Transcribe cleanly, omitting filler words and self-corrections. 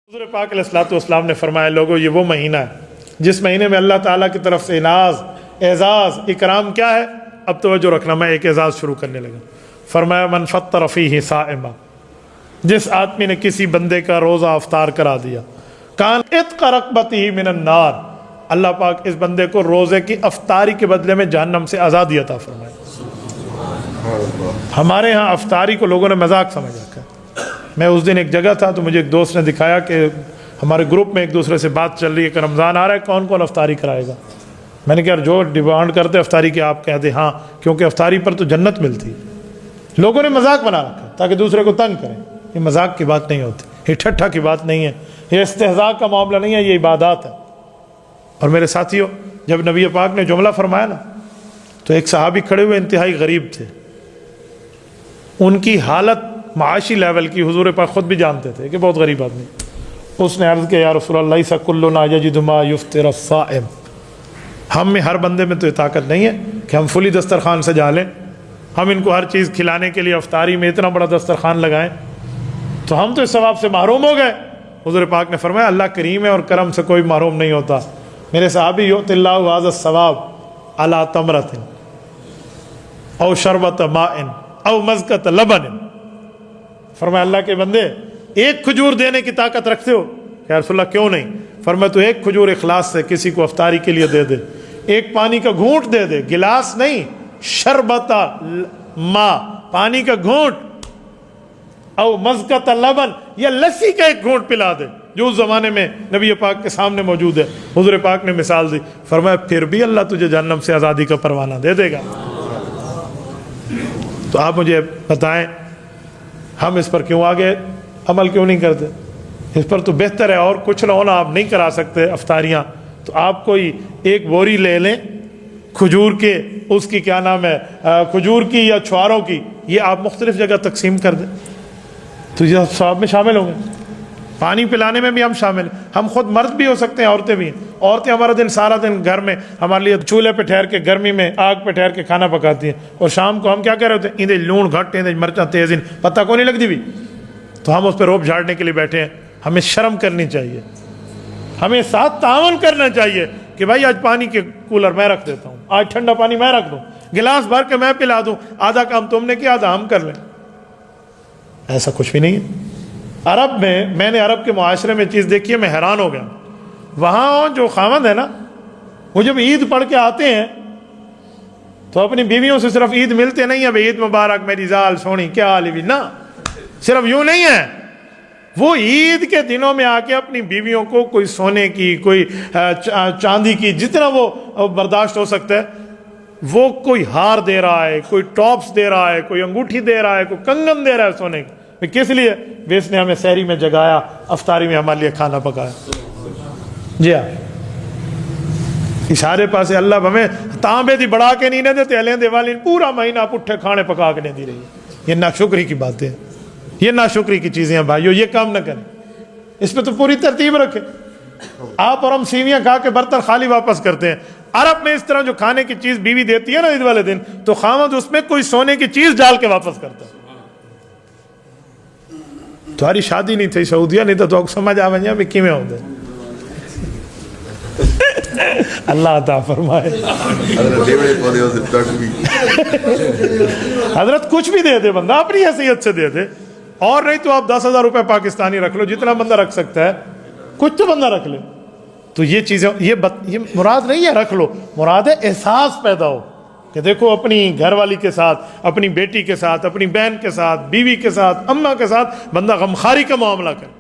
حضور پاک علیہ الصلوۃ والسلام نے فرمایا لوگو یہ وہ مہینہ ہے جس مہینے میں اللہ تعالیٰ کی طرف سے اعزاز اکرام کیا ہے. اب توجہ رکھنا، میں ایک اعزاز شروع کرنے لگا. فرمایا من فطر فیہ صائما، جس آدمی نے کسی بندے کا روزہ افطار کرا دیا، کان عتق رقبتہ من النار، اللہ پاک اس بندے کو روزے کی افطاری کے بدلے میں جہنم سے آزادی عطا فرمائے. ہمارے ہاں افطاری کو لوگوں نے مذاق سمجھ رکھا ہے. میں اس دن ایک جگہ تھا تو مجھے ایک دوست نے دکھایا کہ ہمارے گروپ میں ایک دوسرے سے بات چل رہی ہے کہ رمضان آ رہا ہے، کون کون افطاری کرائے گا. میں نے کہا جو ڈیمانڈ کرتے افطاری کی آپ کہتے ہاں، کیونکہ افطاری پر تو جنت ملتی. لوگوں نے مذاق بنا رکھا تاکہ دوسرے کو تنگ کریں. یہ مذاق کی بات نہیں ہوتی، یہ ٹھٹھا کی بات نہیں ہے، یہ استہزاء کا معاملہ نہیں ہے، یہ عبادات ہے. اور میرے ساتھیوں، جب نبی پاک نے جملہ فرمایا نا تو ایک صحابی کھڑے ہوئے انتہائی غریب تھے. ان کی حالت معاشی لیول کی حضور پاک خود بھی جانتے تھے کہ بہت غریب آدمی. اس نے عرض کیا یا رسول اللہ لیس کلنا یجد ما یفطر الصائم، ہم میں ہر بندے میں تو یہ طاقت نہیں ہے کہ ہم فلی دسترخوان سجا لیں، ہم ان کو ہر چیز کھلانے کے لیے افطاری میں اتنا بڑا دسترخوان لگائیں، تو ہم تو اس ثواب سے محروم ہو گئے. حضور پاک نے فرمایا اللہ کریم ہے اور کرم سے کوئی محروم نہیں ہوتا. میرے صحابی یؤتی اللہ ھذا الثواب علی تمرۃ او شربۃ ماء او مزقۃ لبن. فرمایا اللہ کے بندے ایک کھجور دینے کی طاقت رکھتے ہو؟ یا رسول اللہ کیوں نہیں؟ فرمایا تو ایک کھجور اخلاص سے کسی کو افطاری کے لیے دے دے، ایک پانی کا گھونٹ دے دے، گلاس نہیں، شربت ماء پانی کا گھونٹ، او مزقۃ لبن یا لسی کا ایک گھونٹ پلا دے، جو اس زمانے میں نبی پاک کے سامنے موجود ہے. حضور پاک نے مثال دی، فرمایا پھر بھی اللہ تجھے جہنم سے آزادی کا پروانہ دے دے گا. تو آپ مجھے بتائیں ہم اس پر کیوں آگے عمل کیوں نہیں کرتے؟ اس پر تو بہتر ہے، اور کچھ نہ ہونا آپ نہیں کرا سکتے افطاریاں تو آپ کوئی ایک بوری لے لیں کھجور کے، اس کی کیا نام ہے، کھجور کی یا چھواروں کی، یہ آپ مختلف جگہ تقسیم کر دیں تو یہ ثواب میں شامل ہوں گے. پانی پلانے میں بھی ہم شامل ہیں. ہم خود مرد بھی ہو سکتے ہیں، عورتیں بھی ہیں. عورتیں ہمارا دن سارا دن گھر میں ہمارے لیے چولہے پہ ٹھہر کے گرمی میں آگ پہ ٹھہر کے کھانا پکاتی ہیں، اور شام کو ہم کیا کہہ رہے ہوتے ہیں اندے لون گھٹ اندے مرچاں تیز ان پتہ کو نہیں لگتی بھی، تو ہم اس پہ روب جھاڑنے کے لیے بیٹھے ہیں. ہمیں شرم کرنی چاہیے، ہمیں ساتھ تعاون کرنا چاہیے کہ بھائی آج پانی کے کولر میں رکھ دیتا ہوں، آج ٹھنڈا پانی میں رکھ دوں، گلاس بھر کے میں پلا دوں، آدھا کام تم نے کیا آدھا ہم کر لیں. ایسا کچھ بھی نہیں ہے. عرب میں نے عرب کے معاشرے میں چیز دیکھی ہے، میں حیران ہو گیا. وہاں جو خاوند ہے نا، وہ جب عید پڑھ کے آتے ہیں تو اپنی بیویوں سے صرف عید ملتے نہیں ہیں، عید مبارک میری زال سونی کیا حال ہے، نہ صرف یوں نہیں ہے. وہ عید کے دنوں میں آ کے اپنی بیویوں کو کوئی سونے کی، کوئی چاندی کی، جتنا وہ برداشت ہو سکتا ہے وہ کوئی ہار دے رہا ہے، کوئی ٹاپس دے رہا ہے، کوئی انگوٹھی دے رہا ہے، کوئی کنگن دے رہا ہے سونے کی. کس لیے؟ اس نے ہمیں سحری میں جگایا، افطاری میں ہمارے لیے کھانا پکایا. جی ہاں، اشارے پاسے اللہ ہمیں تانبے دی بڑھا کے نہیں دیتے، الیندے والی پورا مہینہ پٹھے کھانے پکا کے نہیں دی رہی. یہ ناشکری کی باتیں، یہ ناشکری کی چیزیں ہیں بھائیو، یہ کام نہ کریں. اس پہ تو پوری ترتیب رکھیں. آپ اور ہم سیویاں کھا کے برتن خالی واپس کرتے ہیں. عرب میں اس طرح جو کھانے کی چیز بیوی دیتی ہے نا عید والے دن، تو خاوند اس میں کوئی سونے کی چیز ڈال کے واپس کرتا ہے. تمہاری شادی نہیں تھی سعودیہ، نہیں تو سمجھ آ ونجا بھی کیویں ہوندے. اللہ عطا فرمائے. حضرت کچھ بھی دے دے بندہ، اپنی حیثیت سے دے دے، اور نہیں تو آپ 10,000 روپے پاکستانی رکھ لو، جتنا بندہ رکھ سکتا ہے کچھ تو بندہ رکھ لے. تو یہ چیزیں یہ مراد نہیں ہے رکھ لو، مراد ہے احساس پیدا ہو کہ دیکھو اپنی گھر والی کے ساتھ، اپنی بیٹی کے ساتھ، اپنی بہن کے ساتھ، بیوی کے ساتھ، اماں کے ساتھ بندہ غمخواری کا معاملہ کرے.